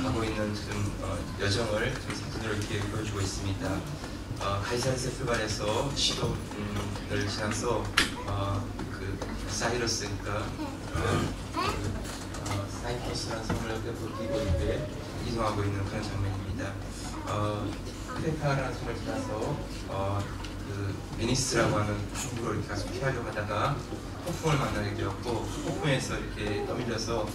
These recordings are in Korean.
가고 있는 지금 여정을 좀 사진으로 이렇게 보여주고 있습니다. 가이사르에서 출발해서 시도를 지나서 그 사이러스니까 사이퍼스라는 섬을 옆으로 이렇게 이동하고 있는 그런 장면입니다. 크레타라는 섬을 지나서 그 베니스라고 하는 중국으로 이렇게 가서 피하려고 하다가 폭풍을 만나게 되었고, 폭풍에서 이렇게 떠밀려서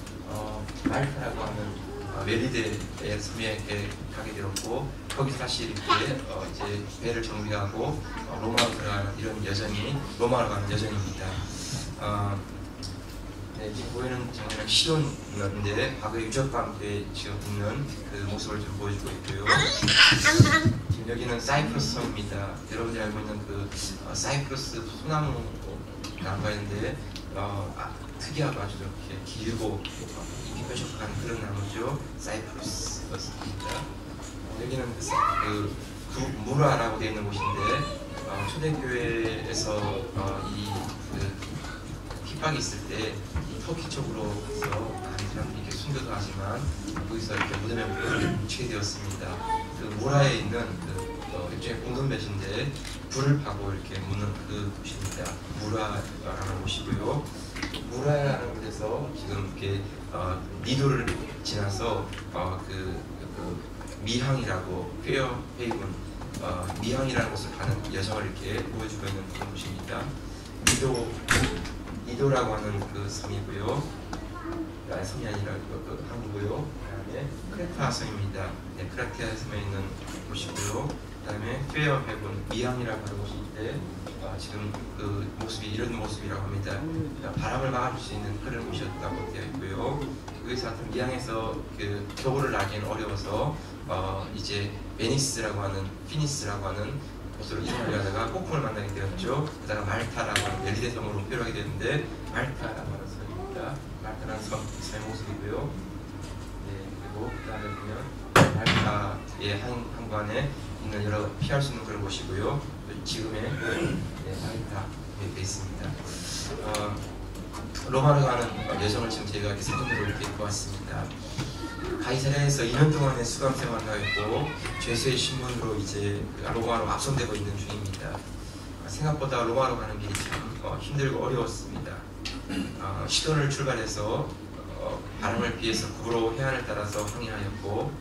말타라고 하는 메리데의 섬에 이렇게 가게 되었고, 거기서 다시 이렇게 이제 배를 정비하고 로마로 들어가는 이런 여정이 로마로 가는 여정입니다. 네, 지금 보이는 장면은 시돈인데 과거의 유적과 함께 지금 있는 그 모습을 좀 보여주고 있고요. 지금 여기는 사이프러스 섬입니다. 여러분들이 알고 있는 그 사이프러스 소나무 나무인데 특이하고 아주 이렇게 길고 잎이 뾰족한 그런 나무죠. 사이프러스입니다. 여기는 그 무라라고 되어 있는 곳인데 초대교회에서 그 핍박이 있을 때 터키 쪽으로 해서 많은 사람들이 이렇게 순교도 하지만 거기서 이렇게 무덤에 묻히게 되었습니다. 그 무라에 있는 그 일종의 공동묘지인데 불을 파고 이렇게 묻는 그 곳입니다. 무라라는 곳이고요. 무라라는 곳에서 지금 이렇게 니도를 지나서 그 미항이라고 페어 헤이븐 미항이라는 곳을 가는 여정을 이렇게 보여주고 있는 그런 곳입니다. 니도라고 하는 그 섬이고요. 섬이 아니라 그 항구고요. 그다음에 크레타 섬입니다. 네, 크레타 섬에 있는 곳이고요. 그다음에 페어 헤븐 미항이라고 하는 곳인데 지금 그 모습이 이런 모습이라고 합니다. 바람을 막아줄 수 있는 그런 곳이었다고 되어 있고요. 여기서 하여튼 미항에서 그 교보를 나기는 어려워서 이제 베니스라고 하는 피니스라고 하는 곳으로 이동하려다가 폭풍을 만나게 되었죠. 그다가 말타라고 하는 멜리데 섬으로 표류하게 되는데 말타라고 하는 섬입니다. 말타라는 섬의 모습이고요. 네, 그리고 그다음에 보면 말타의 한관에 있는 여러 피할 수 있는 그런 곳이고요. 지금의 말타에 되어 있습니다. 로마로 가는 여정을 지금 제가 이렇게 사진으로 이렇게 보았습니다. 가이사랴에서 2년 동안의 수감 생활을 하였고 죄수의 신분으로 이제 로마로 앞선되고 있는 중입니다. 생각보다 로마로 가는 길이 참 힘들고 어려웠습니다. 시돈을 출발해서 바람을 피해서 구로 해안을 따라서 항해하였고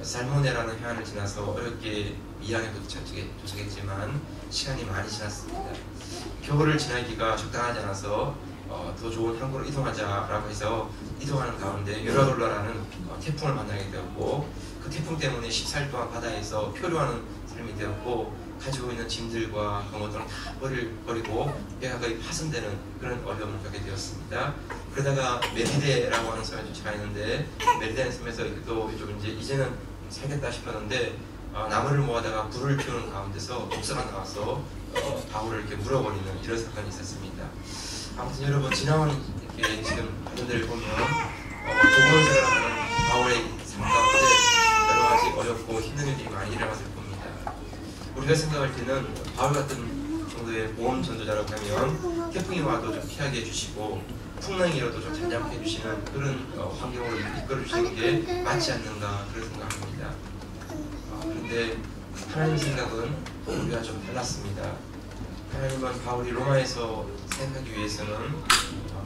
살모네라는 해안을 지나서 어렵게 미항에 도착했지만 시간이 많이 지났습니다. 겨울을 지나기가 적당하지 않아서 더 좋은 항구로 이동하자라고 해서 이동하는 가운데 요라돌라라는 태풍을 만나게 되었고 그 태풍 때문에 14일 동안 바다에서 표류하는 삶이 되었고 가지고 있는 짐들과 그런 것들을 다 버리고 배가 거의 파손되는 그런 어려움을 겪게 되었습니다. 그러다가 메리데라고 하는 섬에 도착했는데 메리데라는 섬에서 또 좀 이제는 살겠다 싶었는데 나무를 모아다가 불을 피우는 가운데서 독사가 나와서 바울을 이렇게 물어버리는 이런 사건이 있었습니다. 아무튼 여러분 지나온 이렇게 지금 분들을 보면 복음을 전하는 바울의 삶 가운데 여러 가지 어렵고 힘든 일들이 많이 일어났을 겁니다. 우리가 생각할 때는 바울 같은 정도의 보험 전도자라고 하면 태풍이 와도 좀 피하게 해주시고 풍랑이라도 좀 잠잠케 해주시는 그런 환경으로 이끌어 주시는 게 맞지 않는가 그런 생각합니다. 그런데 하나님의 생각은 우리가 좀 달랐습니다. 하나님은 바울이 로마에서 생각하기 위해서는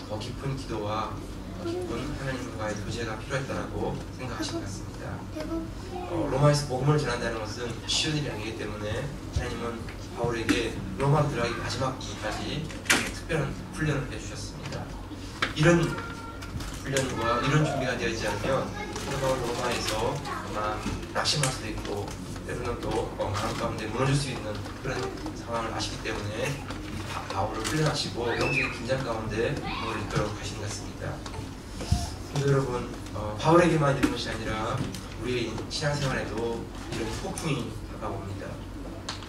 더 깊은 기도와 더 깊은 하나님과의 교제가 필요했다고 생각하신 것 같습니다. 로마에서 복음을 전한다는 것은 쉬운 일이 아니기 때문에 하나님은 바울에게 로마로 들어가기 마지막 부분까지 특별한 훈련을 해주셨습니다. 이런 훈련과 이런 준비가 되어 있지 않으면 바울 로마에서 아마 낙심할 수도 있고 때로는 또 마음 가운데 무너질 수 있는 그런 상황을 아시기 때문에 바울을 훈련하시고 영적인 긴장 가운데 바울을 이끌어 가신 것 같습니다. 성도 여러분, 바울에게만 이런 것이 아니라 우리의 신앙생활에도 이런 폭풍이 다가옵니다.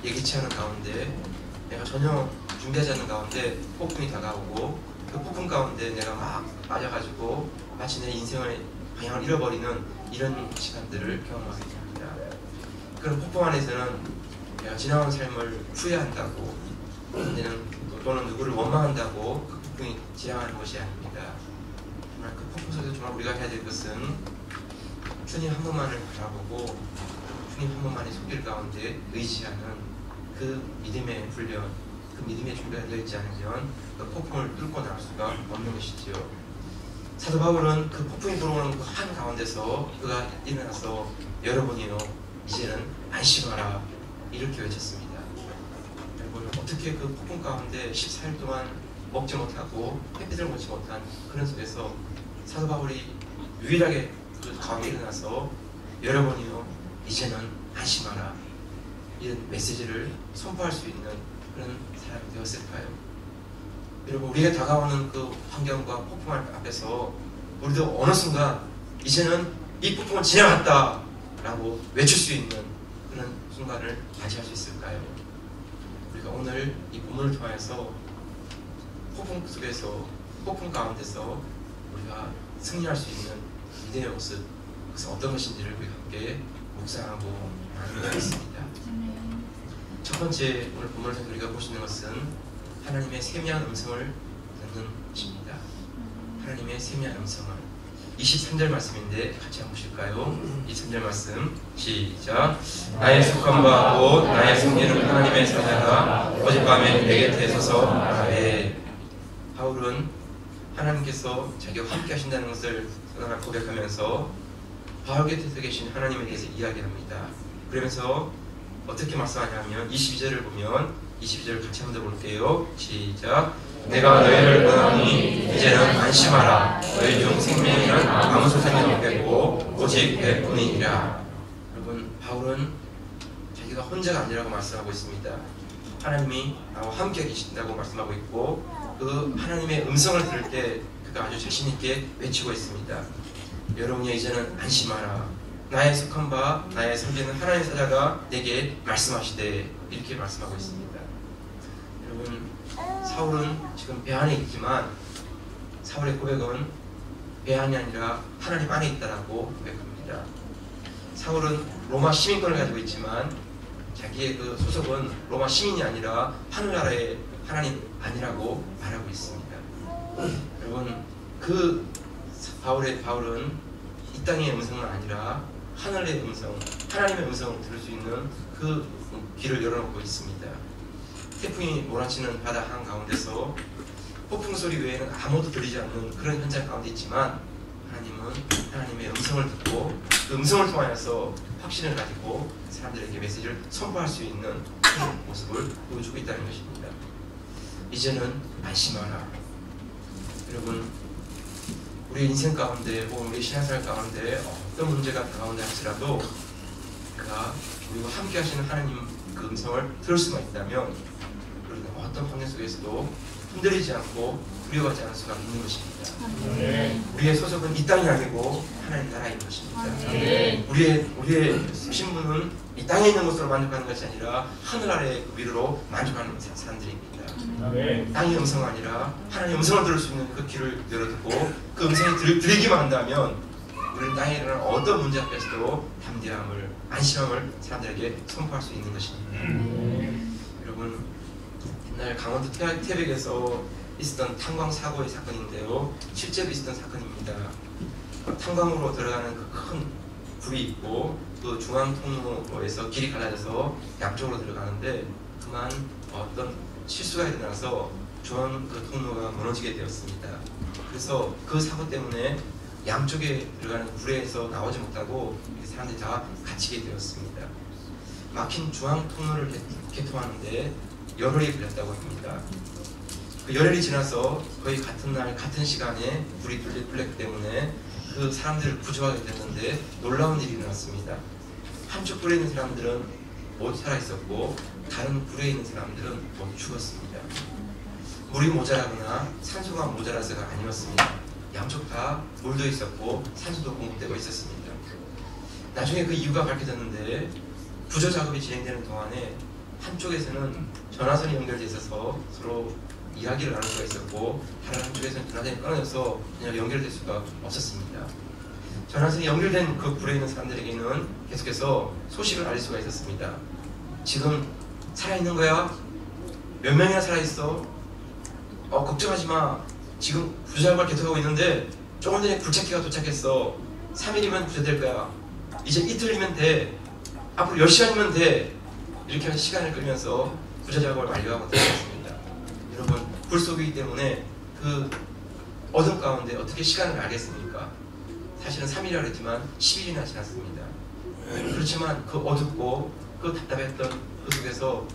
예기치 않은 가운데 내가 전혀 준비하지 않는 가운데 폭풍이 다가오고 그 폭풍 가운데 내가 막 빠져가지고 마치 내 인생의 방향을 잃어버리는 이런 시간들을 경험하게 됩니다. 그런 폭풍 안에서는 내가 지나온 삶을 후회한다고 또는 누구를 원망한다고 그 폭풍이 지나가는 것이 아닙니다. 정말 그 폭풍 속에서 정말 우리가 해야 될 것은 주님 한 분만을 바라보고 주님 한 분만의 손길 가운데 의지하는 그 믿음의 훈련, 그 믿음의 준비가 되어 있지 않으면 그 폭풍을 뚫고 나갈 수가 없는 것이지요. 사도 바울은 그 폭풍이 불어오는 그 한 가운데서 그가 일어나서 여러분이요 이제는 안심하라 이렇게 외쳤습니다. 여러분 어떻게 그 폭풍 가운데 14일 동안 먹지 못하고 햇빛을 보지 못한 그런 속에서 사도 바울이 유일하게 그 가운데 일어나서 여러분이요 이제는 안심하라 이런 메시지를 선포할 수 있는 그런 사람이 되었을까요? 여러분 우리가 다가오는 그 환경과 폭풍 앞에서 우리도 어느 순간 이제는 이 폭풍은 지나갔다 라고 외칠 수 있는 그런 순간을 맞이할 수 있을까요? 우리가 오늘 이 본문을 통해서 폭풍 속에서 폭풍 가운데서 우리가 승리할 수 있는 믿음의 모습 그것은 어떤 것인지를 우리 함께 묵상하고 나누겠습니다. 첫 번째 오늘 본문을 통해 우리가 볼 수 있는 것은 하나님의 세미한 음성을 듣는 것입니다. 하나님의 세미한 음성을 23절 말씀인데 같이 한번 보실까요? 23절 말씀 시작. 나의 속한 바 곧 나의 섬기는 하나님의 사자가 어젯밤에 내 곁에 서서 말하되 바울은 하나님께서 자기와 함께 하신다는 것을 고백하면서 바울 곁에 계신 하나님에 대해서 이야기합니다. 그러면서 어떻게 말씀하냐면 22절을 보면 22절 같이 한번 더 볼게요. 시작. 내가 너희를 떠나니 이제는 안심하라. 너희 중 생명에는 아무 소산이 없겠고 오직 내뿐이니라. 여러분 바울은 자기가 혼자가 아니라고 말씀하고 있습니다. 하나님이 나와 함께 계신다고 말씀하고 있고 그 하나님의 음성을 들을 때 그가 아주 자신 있게 외치고 있습니다. 여러분이 이제는 안심하라. 나의 속한 바 나의 섬기는 하나님의 사자가 내게 말씀하시되 이렇게 말씀하고 있습니다. 여러분 사울은 지금 배 안에 있지만 사울의 고백은 배 안이 아니라 하나님 안에 있다라고 고백합니다. 사울은 로마 시민권을 가지고 있지만 자기의 그 소속은 로마 시민이 아니라 하늘나라의 하나님 아니라고 말하고 있습니다. 여러분 그 바울은 이 땅의 음성은 아니라 하늘의 음성, 하나님의 음성을 들을 수 있는 그 길을 열어놓고 있습니다. 태풍이 몰아치는 바다 한가운데서 폭풍 소리 외에는 아무도 들리지 않는 그런 현장 가운데 있지만 하나님은 하나님의 음성을 듣고 그 음성을 통하여서 확신을 가지고 사람들에게 메시지를 선포할 수 있는 그런 모습을 보여주고 있다는 것입니다. 이제는 안심하라. 여러분 우리 인생 가운데 혹은 우리 신앙생활 가운데 어떤 문제가 다가온다 할지라도 그가 우리와 함께 하시는 하나님 그 음성을 들을 수만 있다면 우리는 어떤 환경 속에서도 흔들리지 않고 두려워하지 않을 수가 있는 것입니다. 우리의 소속은 이 땅이 아니고 하나님 나라인 것입니다. 우리의 신분은 이 땅에 있는 것으로 만족하는 것이 아니라 하늘 아래 위로 만족하는 사람들입니다. 땅의 음성이 아니라 하나님의 음성을 들을 수 있는 그 길을 열어두고 그 음성이 들리기만 한다면 우리는 땅에 일어나는 어떤 문제 앞에서도 담대함을, 안심함을 사람들에게 선포할 수 있는 것입니다. 여러분 옛날 강원도 태백에서 있었던 탄광 사고의 사건인데요. 실제로 있었던 사건입니다. 탄광으로 들어가는 그 큰 불이 있고 그 중앙 통로에서 길이 갈라져서 양쪽으로 들어가는데 그만 어떤 실수가 일어나서 중앙 그 통로가 무너지게 되었습니다. 그래서 그 사고 때문에 양쪽에 들어가는 불에서 나오지 못하고 사람들이 다 갇히게 되었습니다. 막힌 중앙 통로를 개통하는데 열흘이 걸렸다고 합니다. 그 열흘이 지나서 거의 같은 날 같은 시간에 불이 뚫렸기 때문에 그 사람들을 구조하게 됐는데 놀라운 일이 일어났습니다. 한쪽 불에 있는 사람들은 모두 살아있었고 다른 불에 있는 사람들은 모두 죽었습니다. 물이 모자라거나 산소가 모자라서가 아니었습니다. 양쪽 다 물도 있었고 산소도 공급되고 있었습니다. 나중에 그 이유가 밝혀졌는데 구조 작업이 진행되는 동안에 한쪽에서는 전화선이 연결되어 있어서 서로 이야기를 나눌 수가 있었고 다른 한쪽에서는 전화선이 끊어져서 그냥 연결될 수가 없었습니다. 전화선이 연결된 그 불에 있는 사람들에게는 계속해서 소식을 알릴 수가 있었습니다. 지금 살아있는 거야? 몇 명이나 살아있어? 걱정하지 마. 지금 구조 작업을 계속하고 있는데 조금 전에 굴착기가 도착했어. 3일이면 구조될 거야. 이제 이틀이면 돼, 앞으로 10시간이면 돼, 이렇게 하면 시간을 끌면서 부자 작업을 완료하고 들어갔습니다. 여러분, 불 속이기 때문에 그 어둠 가운데 어떻게 시간을 알겠습니까? 사실은 3일이라고 했지만 10일이나 지났습니다. 그렇지만 그 어둡고 그 답답했던 그 속에서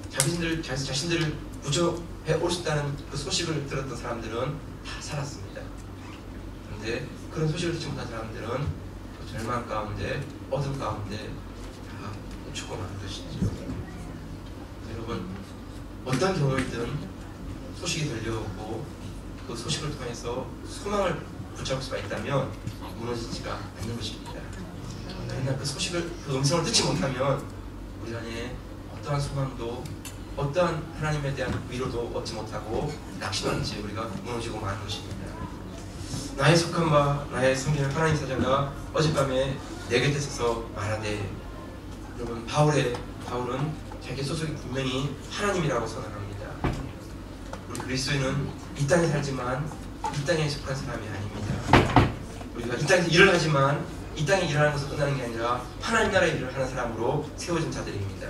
자신들을 구조해 올 수 있다는 그 소식을 들었던 사람들은 다 살았습니다. 그런데 그런 소식을 듣지 못한 사람들은 그 절망 가운데, 어둠 가운데 다 죽어가는 것이죠. 여러분, 어떤 경우이든 소식이 들려오고 그 소식을 통해서 소망을 붙잡을 수가 있다면 무너지지가 않는 것입니다. 그러나 그 소식을, 그 음성을 듣지 못하면 우리 안에 어떠한 소망도, 어떠한 하나님에 대한 위로도 얻지 못하고 낙심한 채 우리가 무너지고 마는 것입니다. 나의 속한 바, 나의 섬기는 하나님 사자가 어젯밤에 내 곁에 서서 말하되, 여러분, 바울은 자기 소속이 분명히 하나님이라고 선언합니다. 우리 그리스도인은 이 땅에 살지만 이 땅에 속한 사람이 아닙니다. 우리가 이 땅에서 일을 하지만 이 땅에 일하는 것을 끝나는 게 아니라 하나님 나라의 일을 하는 사람으로 세워진 자들입니다.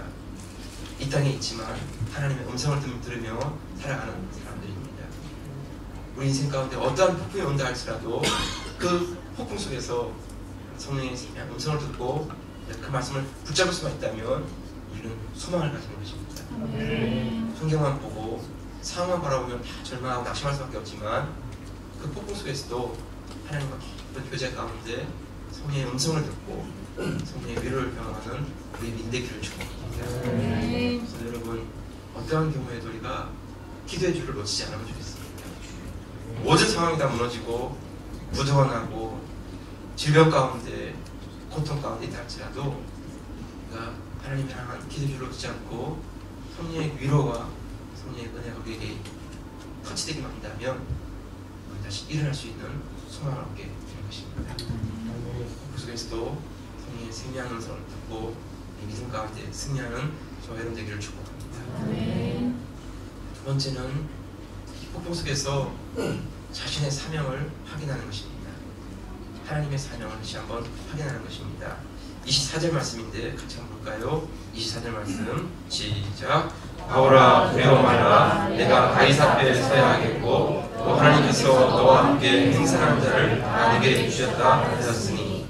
이 땅에 있지만 하나님의 음성을 들으며 살아가는 사람들입니다. 우리 인생 가운데 어떠한 폭풍이 온다 할지라도 그 폭풍 속에서 성령의 음성을 듣고 그 말씀을 붙잡을 수만 있다면 우리는 소망을 가지는 것입니다. 성경만 보고 상황만 바라보면 다 절망하고 낙심할 수밖에 없지만 그 폭풍 속에서도 하나님과 깊은 교제 가운데 성령의 음성을 듣고 성령의 위로를 경험하는 우리 민대기를 축복합니다. 그래서 여러분, 어떠한 경우에도 우리가 기도의 줄을 놓치지 않으면 좋겠습니다. 모든 상황이 다 무너지고 부도나고 질병 가운데 고통 가운데 있다 할지라도 우리가 하나님을 향한 기도의 줄을 놓치지 않고 성령의 위로와 성령의 은혜가 우리에게 터치되기만 한다면 우리 다시 일어날 수 있는 소망을 얻게 되는 것입니다. 그 속에서도 성령의 승리하는 음성을 듣고 믿음 가운데 승리하는 저와 여러분 되기를 축복합니다. 두 번째는 폭풍 속에서 자신의 사명을 확인하는 것입니다. 하나님의 사명을 다시 한번 확인하는 것입니다. 24절 말씀인데 같이 한번 볼까요? 24절 말씀 시작. 바울아, 두려워 말라. 내가 가이사랴에 서야 하겠고 또 하나님께서 너와 함께 행선하는 자를 나에게 주셨다 하셨으니.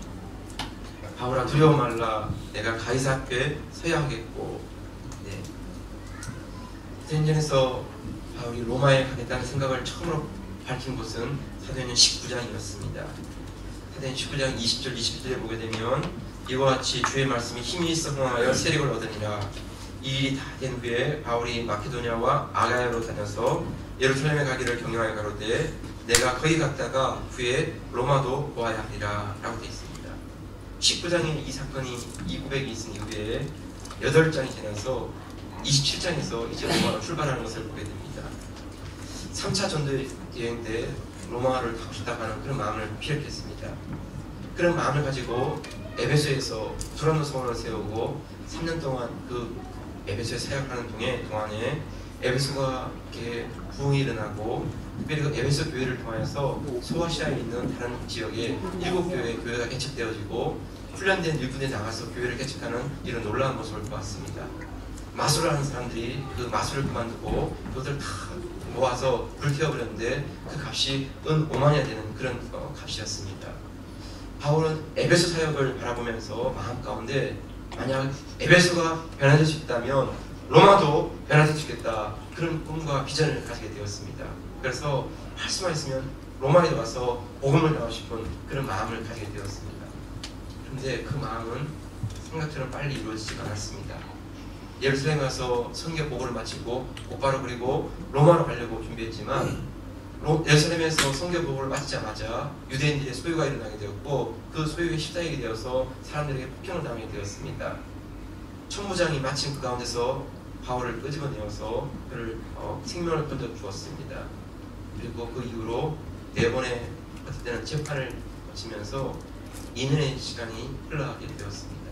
바울아, 두려워 말라. 내가 가이사랴에 서야 하겠고. 네. 사도행전에서 바울이 로마에 가겠다는 생각을 처음으로 밝힌 곳은 사도행전 19장이었습니다. 사도행전 19장 20절 21절에 보게 되면 이와 같이 주의 말씀이 힘이 있어 흥하여 세력을 얻으니라. 이 일이 다 된 후에 바울이 마케도니아와 아가야로 다녀서 예루살렘에 가기를 경영하여 가로되 내가 거기 갔다가 후에 로마도 보아야 하리라 라고 되어 있습니다. 19장에 이 사건이 이 고백이 있은 이후에 8장이 지나서 27장에서 이제 로마로 출발하는 것을 보게 됩니다. 3차 전도 여행 때 로마를 가고 싶다고 하는 그런 마음을 피력했습니다. 그런 마음을 가지고 에베소에서 두란노 성원을 세우고 3년 동안 그 에베소에 사역하는 동안에 에베소가 이렇게 부흥이 일어나고 특별히 그 에베소 교회를 통해서 소아시아에 있는 다른 지역에 7교회 교회가 개척되어지고 훈련된 일꾼에 나가서 교회를 개척하는 이런 놀라운 모습을 보았습니다. 마술을 하는 사람들이 그 마술을 그만두고 그것을 다 모아서 불태워버렸는데 그 값이 은 5만이나 되는 그런 값이었습니다. 바울은 에베소 사역을 바라보면서 마음 가운데 만약 에베소가 변화될 수 있다면 로마도 변화될 수 있겠다, 그런 꿈과 비전을 가지게 되었습니다. 그래서 할 수만 있으면 로마에 와서 복음을 전하고 싶은 그런 마음을 가지게 되었습니다. 그런데 그 마음은 생각처럼 빨리 이루어지지가 않았습니다. 예루살렘에 가서 선교 보고를 마치고 곧바로 그리고 로마로 가려고 준비했지만 예루살렘에서 선교 보고를 마치자마자 유대인들의 소유가 일어나게 되었고 그 소유에 휩싸이게 되어서 사람들에게 폭행을 당하게 되었습니다. 천부장이 마침 그 가운데서 바울을 끄집어내어서 그를 생명을 건져 주었습니다. 그리고 그 이후로 4번의 어떨 때는 재판을 거치면서 2년의 시간이 흘러가게 되었습니다.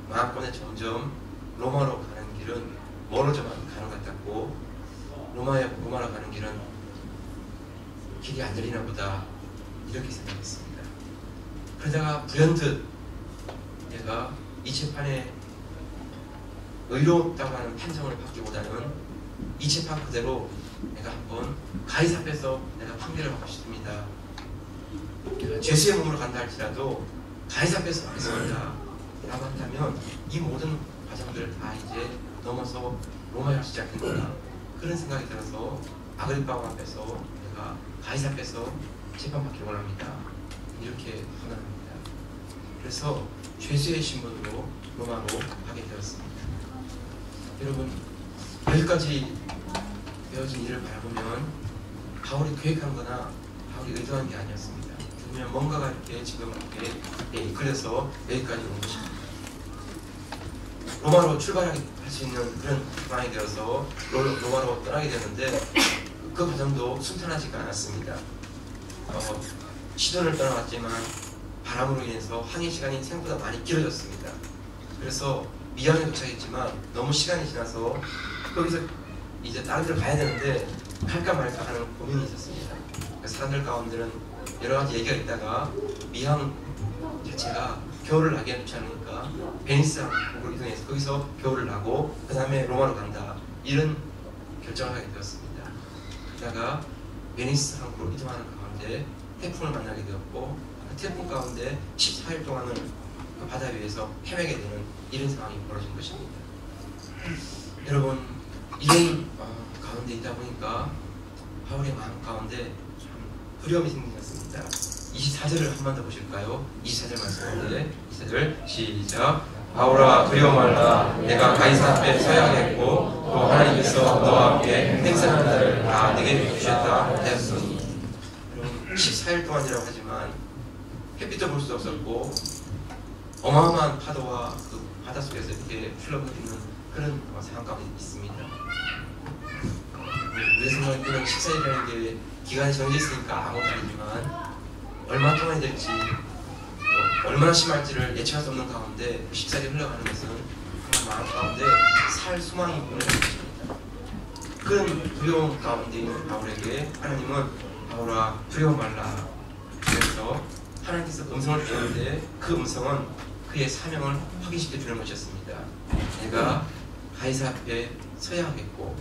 마음껏에 점점 로마로 가는 길은 멀어져만 가는 것 같았고 로마로 가는 길은 길이 안 들리나 보다 이렇게 생각했습니다. 그러다가 불현듯 내가 이 재판에 의롭다고 하는 판정을 받기보다는 이 재판 그대로 내가 한번 가이사 앞에서 내가 판결을 받고 싶습니다. 내가 죄수의 몸으로 간다 할지라도 가이사 앞에서 하겠습니다 라고 한다면 이 모든 과정들을 다 이제 넘어서 로마에 갈 수 있지 않겠는가, 그런 생각이 들어서 아그리파 왕 앞에서 내가 가이사 앞에서 재판받기를 원합니다. 이렇게 선언합니다. 그래서 죄수의 신분으로 로마로 가게 되었습니다. 여러분, 여기까지 되어진 일을 바라보면 바울이 계획한 거나 바울이 의도한 게 아니었습니다. 그러면 뭔가가 이렇게 지금 이렇게 이끌려서 여기까지 온 것입니다. 로마로 출발할 수 있는 그런 상황이 되어서 로마로 떠나게 되는데 그 과정도 순탄하지가 않았습니다. 시돈을 떠나갔지만 바람으로 인해서 항해 시간이 생각보다 많이 길어졌습니다. 그래서 미항에 도착했지만 너무 시간이 지나서 거기서 이제 다른 데로 가야 되는데 갈까 말까 하는 고민이 있었습니다. 사람들 가운데는 여러 가지 얘기가 있다가 미항 자체가 겨울을 나기엔 좋지 않으니까 베니스 항구로 이동해서 거기서 겨울을 나고 그 다음에 로마로 간다, 이런 결정을 하게 되었습니다. 그러다가 베니스 항구로 이동하는 가운데 태풍을 만나게 되었고 그 태풍 가운데 14일 동안을 그 바다 위에서 헤매게 되는 이런 상황이 벌어진 것입니다. 여러분, 이런 가운데 있다 보니까 바울의 마음 가운데 참 두려움이 생긴 것 같습니다. 24절을 한 번 더 보실까요? 24절 말씀인데 24절 시작. 바울아 두려워 말라. 내가 가이사 앞에 서야겠고 또 하나님께서 너와 함께 행선한 날을 다 내게 주셨다 하였으니. 여러분, 14일 동안이라고 하지만 햇빛도 볼 수 없었고 어마어마한 파도와 그 바다 속에서 이렇게 흘러버리는 그런 상황 가운데 있습니다. 우리 생각에는 14일이라는 게 기간이 정해져 있으니까 아무것도 아니지만 얼마 동안이 될지 얼마나 심할지를 예측할 수 없는 가운데 14일이 흘러가는 것은 그런 마음 가운데 살 소망이 보내는 것입니다. 그런 두려움 가운데 있는 바울에게 하나님은 바울아 두려워 말라. 그래서 하나님께서 음성을 주는데 그 음성은 그의 사명을 확인시켜 주는 것이었습니다. 내가 가이사 앞에 서야 하겠고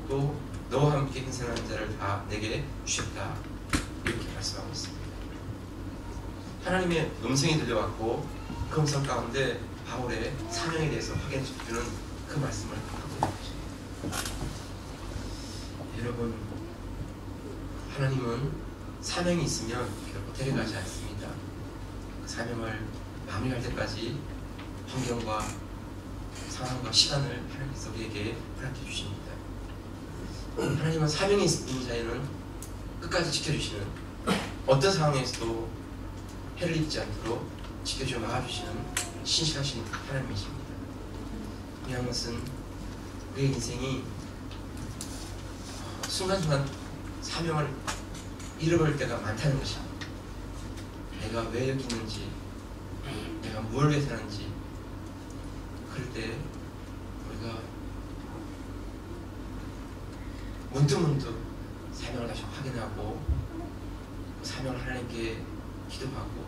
또 너와 함께 행선하는 자를 다 내게 주셨다, 이렇게 말씀하고 있습니다. 하나님의 음성이 들려왔고 그 음성 가운데 바울의 사명에 대해서 확인시켜 주는 그 말씀을 하고 있는 것입니다. 여러분, 하나님은 사명이 있으면 결코 데려가지 않습니다. 그 사명을 마무리할 때까지 환경과 상황과 시간을 하나님께서 우리에게 허락해 주십니다. 하나님은 사명이 있는 자에는 끝까지 지켜주시는, 어떤 상황에서도 해를 입지 않도록 지켜주어 막아주시는 신실하신 하나님이십니다. 중요한 것은 우리의 인생이 순간순간 사명을 잃어버릴 때가 많다는 것입니다. 내가 왜 여기 있는지, 내가 뭘 위해 사는지, 그럴 때 우리가 문득문득 사명을 다시 확인하고 그 사명을 하나님께 기도하고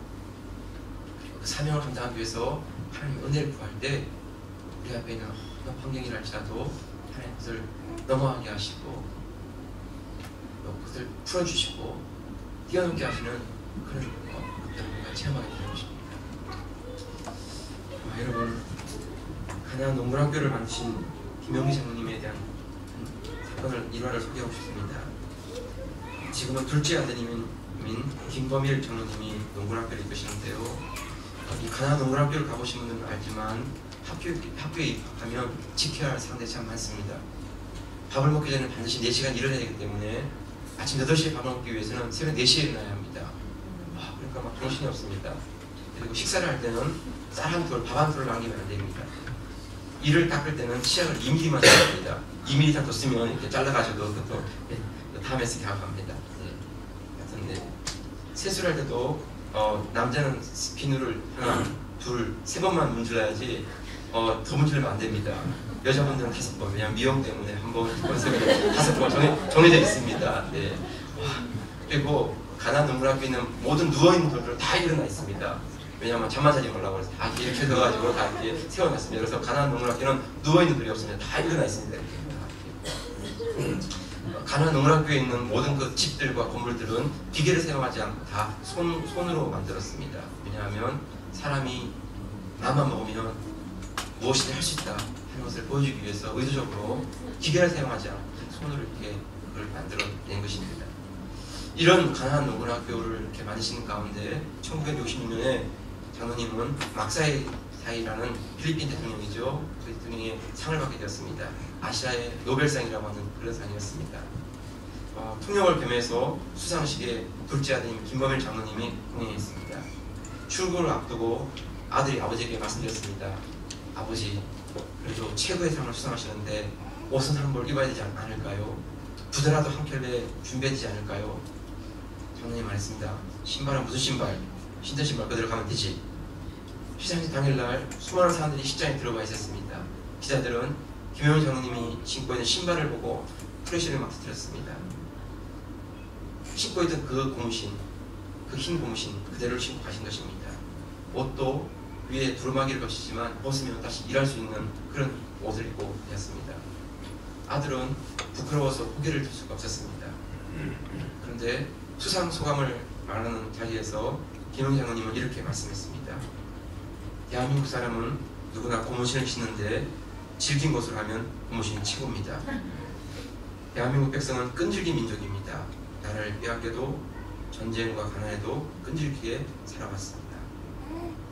그리고 그 사명을 감당하기 위해서 하나님의 은혜를 구할 때 우리 앞에 있는 어떤 환경이랄지라도 하나님 그것을 넘어가게 하시고 또 그것을 풀어주시고 뛰어넘게 하시는 그런 것들을 우리가 체험하게 되는 것입니다. 여러분, 가나안 농구학교를 만드신 김영기 장로님에 대한 사건을 일화를 소개하고 싶습니다. 지금은 둘째 아드님인 김범일 장로님이 농구학교를 이끄시는데요. 이 가나안 농구학교를 가보신 분들은 알지만 학교에 입학하면 지켜야 할 사항들이 참 많습니다. 밥을 먹기 전에 반드시 4시간 일어나야 되기 때문에 아침 8시에 밥을 먹기 위해서는 새벽 4시에 일어나야 합니다. 그러니까 막 정신이 없습니다. 그리고 식사를 할 때는 쌀 한 톨, 밥 한 톨을 남기면 안 됩니다. 이를 닦을 때는 치약을 2mm만 써야 합니다. 2mm 이상 더 쓰면 이렇게 잘라가지고 그것도 다음에 쓰게 하고 합니다. 네. 세수를 할 때도 남자는 비누를 하나, 둘, 3번만 문질러야지 더 문질러면 안 됩니다. 여자분들은 5번, 왜냐면 미용 때문에 한 번, 5번 정해져 있습니다. 네. 그리고 가나안 농구학교에 있는 모든 누워있는 분들은 다 일어나 있습니다. 왜냐하면 잠만 자지 말라고 해서 다 이렇게 넣어가지고 다 이렇게 세워놨습니다. 그래서 가난한 농락교는 누워있는 분이 없습니다. 다 일어나 있습니다. 이렇게. 가난한 농락교에 있는 모든 그 집들과 건물들은 기계를 사용하지 않고 다 손으로 만들었습니다. 왜냐하면 사람이 나만 먹으면 무엇이든 할 수 있다 하는 것을 보여주기 위해서 의도적으로 기계를 사용하지 않고 손으로 이렇게 그걸 만들어낸 것입니다. 이런 가난한 농락교를 이렇게 만드시는 가운데 1966년에 장로님은 막사이라는 필리핀 대통령이죠. 그 대통령이 상을 받게 되었습니다. 아시아의 노벨상이라고 하는 그런 상이었습니다. 통역을 겸해서 수상식에 둘째 아드님 김범일 장로님이 공연했습니다. 출국을 앞두고 아들이 아버지에게 말씀드렸습니다. 아버지, 그래도 최고의 상을 수상하시는데 옷은 한 벌 입어야 되지 않을까요? 부대라도 한 켤레 준비되지 않을까요? 장로님 말했습니다. 신발은 무슨 신발? 신던 신발 그대로 가면 되지. 시상식 당일날 수많은 사람들이 식장에 들어가 있었습니다. 기자들은 김영일 장로님이 신고 있는 신발을 보고 프레시를 막 터뜨렸습니다. 신고 있던 그 고무신, 그 흰 고무신 그대로 신고 가신 것입니다. 옷도 위에 두루마기를 거치지만 벗으면 다시 일할 수 있는 그런 옷을 입고 되었습니다. 아들은 부끄러워서 고개를 들 수가 없었습니다. 그런데 수상 소감을 말하는 자리에서 김영일 장로님은 이렇게 말씀했습니다. 대한민국 사람은 누구나 고무신을 신는데 질긴 것으로 하면 고무신이 최고입니다. 대한민국 백성은 끈질긴 민족입니다. 나라를 빼앗겨도 전쟁과 가난에도 끈질기게 살아왔습니다.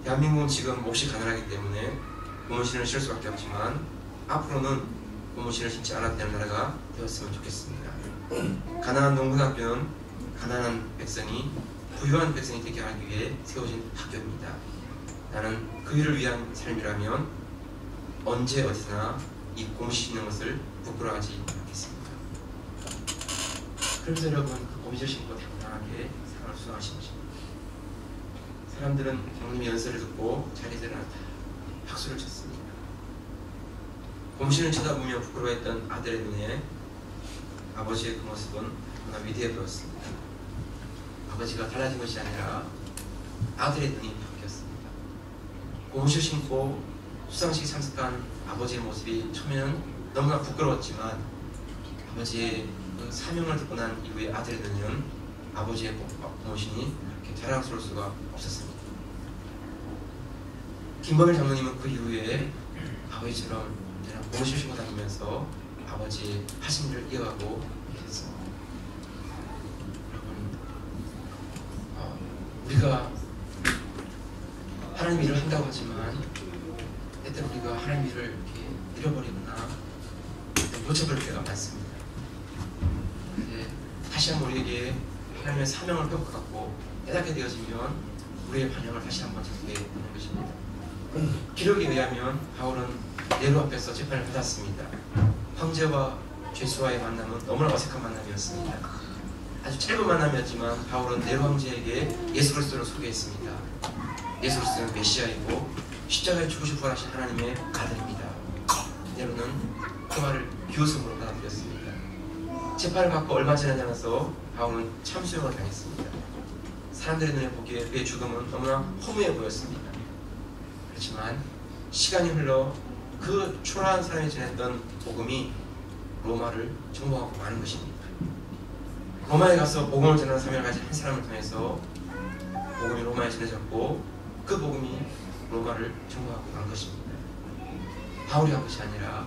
대한민국은 지금 몹시 가난하기 때문에 고무신을 신을 수밖에 없지만 앞으로는 고무신을 신지 않아도 되는 나라가 되었으면 좋겠습니다. 가난한 농군학교는 가난한 백성이 부유한 백성이 되게 하기 위해 세워진 학교입니다. 나는 그 일을 위한 삶이라면 언제 어디서나 이 고무신 신는 것을 부끄러워하지 않겠습니다. 그래서 여러분 그 고무신을 신고 당당하게 상을 수상하신 것입니다. 사람들은 장로님의 연설을 듣고 자리에서 일어나 박수를 쳤습니다. 고무신을 쳐다보며 부끄러워했던 아들의 눈에 아버지의 그 모습은 너무나 위대해 보였습니다. 아버지가 달라진 것이 아니라 아들의 눈이 바뀌었습니다. 고무신을 신고 수상식에 참석한 아버지의 모습이 처음에는 너무나 부끄러웠지만 아버지의 그 사명을 듣고 난 이후에 아들의 눈에는 아버지의 고무신이 그렇게 자랑스러울 수가 없었습니다. 김범일 장로님은 그 이후에 아버지처럼 고무신을 신고 다니면서 아버지의 하신 일을 이어가고 있습니다. 여러분, 우리가 하나님 일을 한다고 하지만 때때로 우리가 하나님 일을 이렇게 잃어버리거나 놓쳐버릴 때가 많습니다. 근데 다시 한번 우리에게 하나님의 사명을 회복하고 깨닫게 되어지면 우리의 반영을 다시 한번 찾게 되는 것입니다. 기록에 의하면 바울은 네로 앞에서 재판을 받았습니다. 황제와 죄수와의 만남은 너무나 어색한 만남이었습니다. 아주 짧은 만남이었지만 바울은 네로 황제에게 예수 그리스도를 소개했습니다. 예수 그리스도는 메시아이고 십자가에 죽으시고 부활하신 하나님의 아들입니다. 네로는 그 말을 비웃음으로 받아들였습니다. 재판을 받고 얼마 지나지 않아서 바울은 참수형을 당했습니다. 사람들의 눈에 보기에 그의 죽음은 너무나 허무해 보였습니다. 그렇지만 시간이 흘러 그 초라한 사람이 전했던 복음이 로마를 정복하고 마는 것입니다. 로마에 가서 복음을 전하는 사명을 가진 한 사람을 통해서 복음이 로마에 전해졌고 그 복음이 로마를 정복하고 간 것입니다. 바울이 한 것이 아니라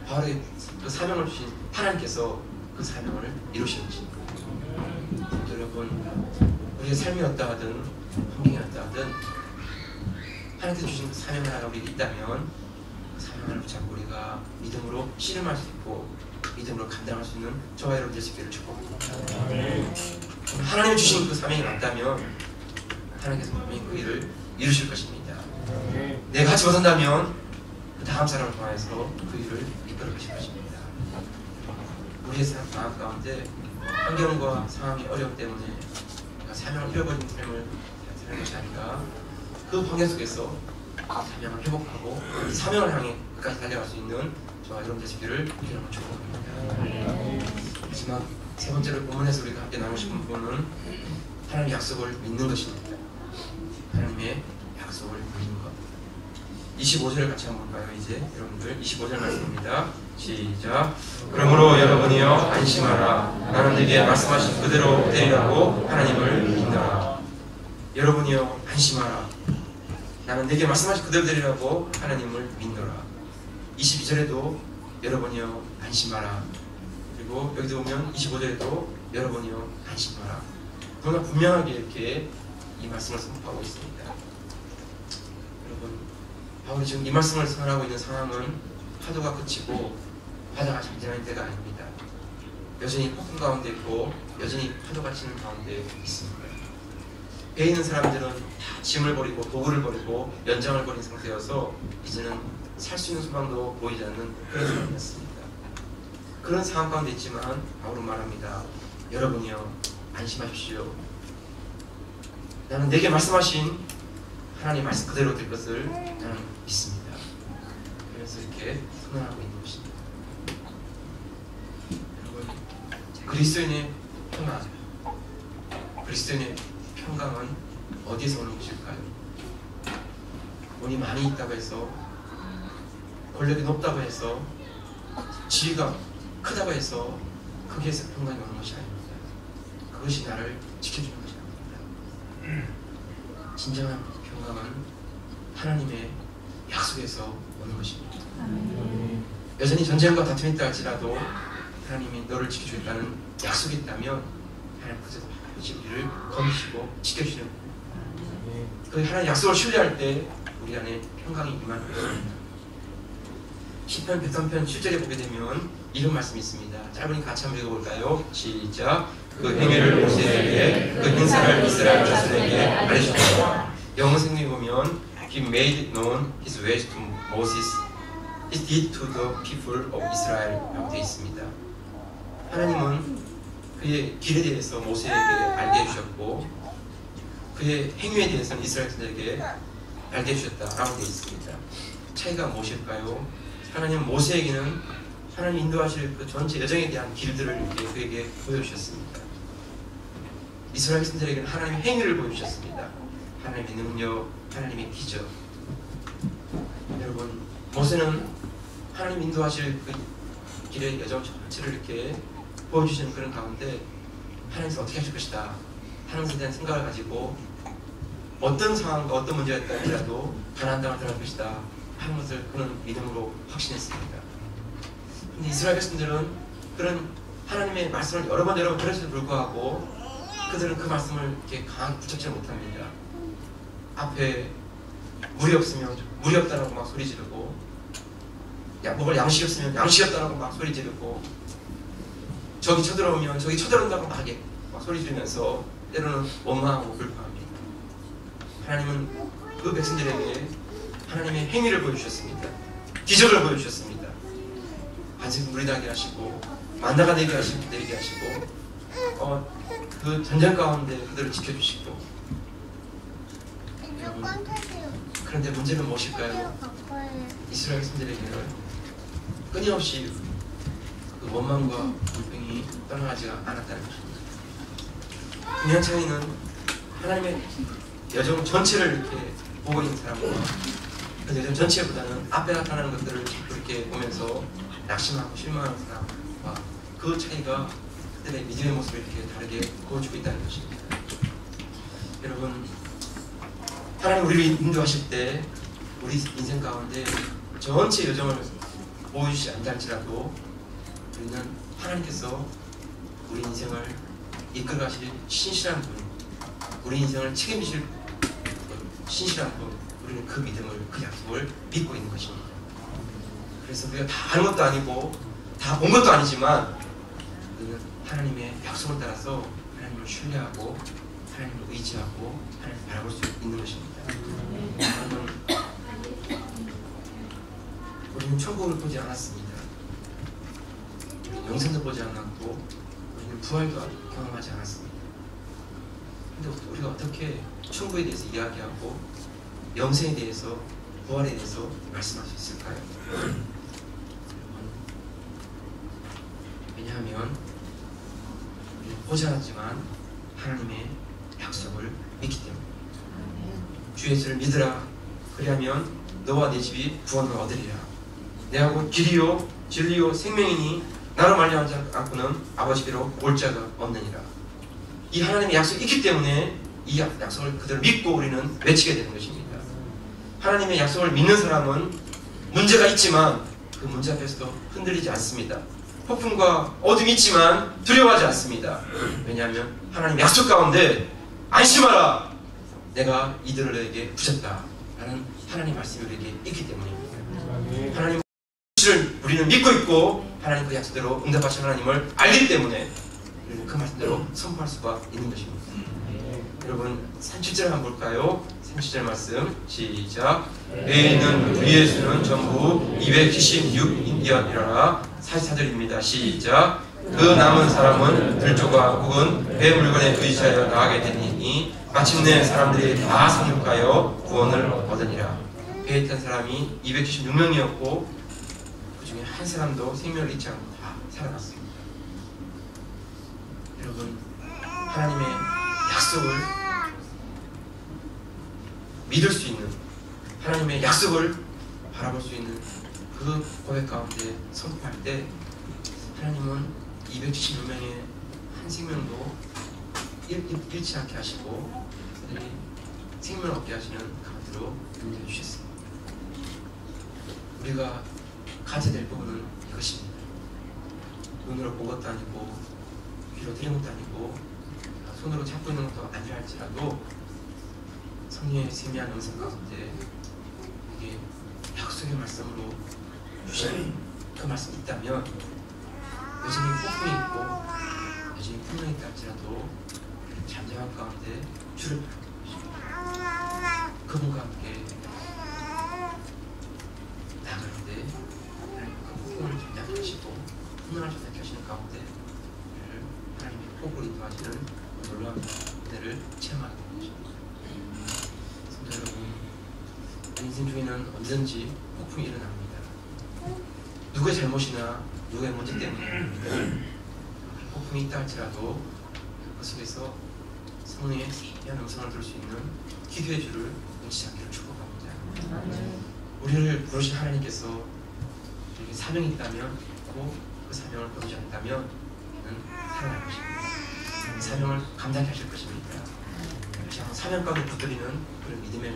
바울의 그 사명을 주신 하나님께서 그 사명을 이루신 것입니다. 여러분, 우리의 삶이 어떠하든 환경이 어떠하든 하나님께서 주신 그 사명 하나가 우리에게 있다면 그 사명 하나를 붙잡고 우리가 믿음으로 씨름할 수 있고 믿음으로 감당할 수 있는 저와 여러분 될 수 있기를 축복합니다. 하나님이 주신 그 사명이 맞다면 하나님께서 분명히 그 일을 이루실 것입니다. 내가 하지 못한다면 그 다음 사람을 통해서 그 일을 이끌어 가실 것입니다. 우리의 마음 가운데 환경과 상황의 어려움 때문에 내가 사명을 잃어버린 삶을 사는 것이 아니라 그 환경 속에서 사명을 회복하고 사명을 향해 끝까지 달려갈 수 있는 저와 여러분 되시기를 기도하며 축복합니다. 마지막 세 번째로 본문에서 우리가 함께 나누고 싶은 부분은 하나님의 약속을 믿는 것입니다. 하나님의 약속을 믿는 것. 25절을 같이 한번 볼까요? 이제 여러분들 25절 말씀입니다. 시작. 그러므로 여러분이여 안심하라. 나는 네게 말씀하신 그대로 되리라고 하나님을 믿노라. 여러분이여 안심하라. 나는 네게 말씀하신 그대로 되리라고 하나님을 믿노라. 22절에도 여러분이여 안심하라. 그리고 여기도 보면 25절에도 여러분이여 안심하라. 너무나 분명하게 이렇게 이 말씀을 선포하고 있습니다. 여러분, 바울이 지금 이 말씀을 선언하고 있는 상황은 파도가 그치고 바다가 잠잠할 때가 아닙니다. 여전히 폭풍 가운데 있고 여전히 파도가 치는 가운데 있습니다. 배에 있는 사람들은 다 짐을 버리고 도구를 버리고 연장을 버린 상태여서 이제는 살 수 있는 소망도 보이지 않는 그런 상황이었습니다. 그런 상황 가운데 있지만 바울은 말합니다. 여러분이여 안심하십시오. 나는 내게 말씀하신 하나님 말씀 그대로 될 것을 나는 믿습니다. 그래서 이렇게 선언하고 있는 것입니다. 여러분, 그리스도인의 평안, 그리스도인의 평강은 어디에서 오는 것일까요? 돈이 많이 있다고 해서, 권력이 높다고 해서, 지위가 크다고 해서 거기에서 평강이 오는 것이 아닙니다. 그것이 나를 지켜주는 것이 아닙니다. 진정한 평강은 하나님의 약속에서 오는 것입니다. 여전히 전쟁과 다툼이 있다 할지라도 하나님이 너를 지켜주겠다는 약속이 있다면 하나님 그저 우리를 거두시고 지켜주시는 거예요. 그 하나님의 약속을 신뢰할 때 우리 안에 평강이 임하는 것입니다. 시편 103편 7절에 보게 되면 이런 말씀이 있습니다. 짧으니 같이 한번 읽어볼까요? 시작. 그 행위를 모세에게, 그 행사를 이스라엘 자손에게 알려주셨다. 영어 성경에 보면 He made known His ways to Moses, He did to the people of Israel 라고 되어 있습니다. 하나님은 그의 길에 대해서 모세에게 알게 해주셨고 그의 행위에 대해서는 이스라엘 자손에게 알게 해주셨다라고 되어 있습니다. 차이가 무엇일까요? 하나님은 모세에게는 하나님 인도하실 그 전체 여정에 대한 길들을 이렇게 그에게 보여주셨습니다. 이스라엘 백성들에게는 하나님의 행위를 보여주셨습니다. 하나님의 능력, 하나님의 기적. 여러분, 모세는 하나님 인도하실 그 길의 여정 전체를 이렇게 보여주시는 그런 가운데 하나님께서 어떻게 하실 것이다 하는 것에 대한 생각을 가지고 어떤 상황과 어떤 문제가 있다 할지라도 가나안 땅을 들어갈 것이다 하는 것을 그런 믿음으로 확신했습니다. 근데 이스라엘 백성들은 그런 하나님의 말씀을 여러 번 들었음에도 불구하고 그들은 그 말씀을 이렇게 강하게 붙잡지 못합니다. 앞에 물이 없으면 물이 없다라고 막 소리 지르고 먹을 양식이 없으면 양식이 없다라고 막 소리 지르고 적이 쳐들어오면 적이 쳐들어온다고 막 소리 지르면서 때로는 원망하고 불평합니다. 하나님은 그 백성들에게 하나님의 행위를 보여주셨습니다. 기적을 보여주셨습니다. 반석 물이 나게 하시고 만나가 내게 하시고 그 전쟁 가운데 그들을 지켜주시고 여러분, 그런데 문제는 무엇일까요? 이스라엘 백성들에게는 끊임없이 그 원망과 불평이 떠나가지가 않았다는 것입니다. 분명 차이는 하나님의 여정 전체를 이렇게 보고 있는 사람과 그 여정 전체보다는 앞에 나타나는 것들을 이렇게 보면서 낙심하고 실망하는 사람과 그 차이가 그들의 믿음의 모습을 이렇게 다르게 보여주고 있다는 것입니다. 여러분, 하나님 우리를 인도하실 때 우리 인생 가운데 전체 여정을 보여주시지 않다 할지라도 우리는 하나님께서 우리 인생을 이끌어가실 신실한 분, 우리 인생을 책임지실 신실한 분, 우리는 그 믿음을, 그 약속을 믿고 있는 것입니다. 그래서 우리가 다 아는 것도 아니고 다 본 것도 아니지만 우리는 하나님의 약속을 따라서 하나님을 신뢰하고 하나님을 의지하고 하나님을 바라볼 수 있는 것입니다. 우리는 천국을 보지 않았습니다. 우리는 영생도 보지 않았고 우리는 부활도 경험하지 않았습니다. 근데 우리가 어떻게 천국에 대해서 이야기하고 영생에 대해서 부활에 대해서 말씀할 수 있을까요? 왜냐하면 우리는 보지 않았지만 하나님의 약속을 믿기 때문에 주 예수를 믿으라. 그리하면 너와 내 집이 구원을 얻으리라. 내가 곧 길이요 진리요 생명이니 나로 말미암지 않고는 아버지께로 올 자가 없느니라. 이 하나님의 약속이 있기 때문에 이 약속을 그대로 믿고 우리는 외치게 되는 것입니다. 하나님의 약속을 믿는 사람은 문제가 있지만 그 문제 앞에서도 흔들리지 않습니다. 폭풍과 어둠이 있지만 두려워하지 않습니다. 왜냐하면 하나님 약속 가운데 안심하라. 내가 이들을 너에게 부셨다. 라는 하나님 말씀이 우리에게 있기 때문입니다. 하나님 우리는 믿고 있고 하나님 그 약속대로 응답하신 하나님을 알기 때문에 우리는 그 말씀대로 선포할 수가 있는 것입니다. 여러분 37절 한번 볼까요? 37절 말씀 시작. 배에 있는 우리 예수는 전부 276인디언이라 44절입니다. 시작. 그 남은 사람은 들조가 혹은 배 물건에 의지하여 나가게 되니 마침내 사람들이 다 상륙하여 구원을 얻으니라. 배에 탄 사람이 276명이었고 그 중에 한 사람도 생명을 잃지 않고 다 살아났습니다. 여러분 하나님의 약속을 믿을 수 있는, 하나님의 약속을 바라볼 수 있는 그 고백 가운데 선포할 때 하나님은 276명의 한 생명도 잃지 않게 하시고 그들이 생명을 얻게 하시는 가운데로 인도해 주셨습니다. 우리가 가져야 될 부분은 이것입니다. 눈으로 본 것도 아니고 귀로 들은 것도 아니고 손으로 잡고 있는 것도 아니라 할지라도 성령의 세미한 음성 가운데 이게 약속의 말씀으로 주신 그 말씀이 있다면 여전히 폭풍이 있고 여전히 풍랑이 있다 할지라도 잠잠한 가운데 주를 바라보십니다. 그분과 함께 나가는데 하나님 그 폭풍을 잠잠케 하시고 풍랑을 잠잠케 하시는 가운데 하나님의 폭우로 인도하시는 놀라운 은혜를 체험하게 되는 것입니다. 성도 여러분, 인생 중에는 언제든지 폭풍이 일어납니다. 누구의 잘못이나 누구의 문제 때문에 폭풍이 있다 할지라도 그 속에서 성령의 세미한 음성을 들을 수 있는 기도의 줄을 놓치지 않기를 축복합니다. 우리를 부르신 하나님께서 우리에게 사명이 있다면 꼭 그 사명을 거두지 않다면 우리는 살아날 것입니다. 사명을 감당케 하실 것입니다. 다시 한번 사명 가운데 붙들리는 그런 믿음의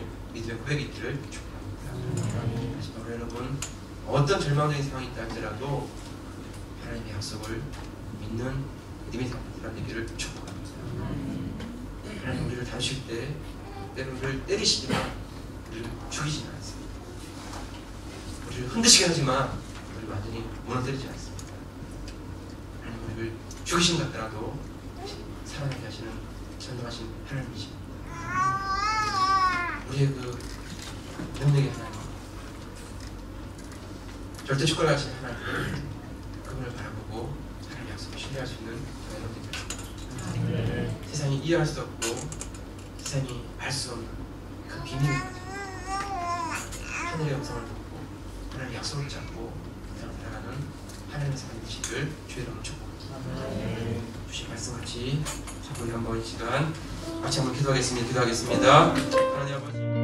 고백이 있기를 축복합니다. 마지막으로 여러분 어떤 절망적인 상황이 있다 할지라도 하나님의 약속을 믿는 믿음의 사람들이 되기를 축복합니다. 하나님 우리를 다루실 때 때로는 우리를 때리시지만 우리를 죽이지는 않습니다. 우리를 흔드시게 하지만 우리를 완전히 무너뜨리지 않습니다. 하나님 우리를 죽이신 것 같더라도 살아나게 하시는 전능하신 하나님이십니다. 우리의 그 능력의 하나님, 절대 주권하신 하나님, 그분을 바라보고 하나님의 약속을 신뢰할 수 있는 여러분들, 세상이 이해할 수 없고 세상이 알 수 없는 그 비밀을 하늘의 음성을 듣고 하나님의 약속을 잡고 살아가는 하나님의 사람이 되시기를 주의 이름으로 축복합니다. 주신 말씀 같이 우리 한번 이 시간 같이 한번 기도하겠습니다. 하나님 아버지.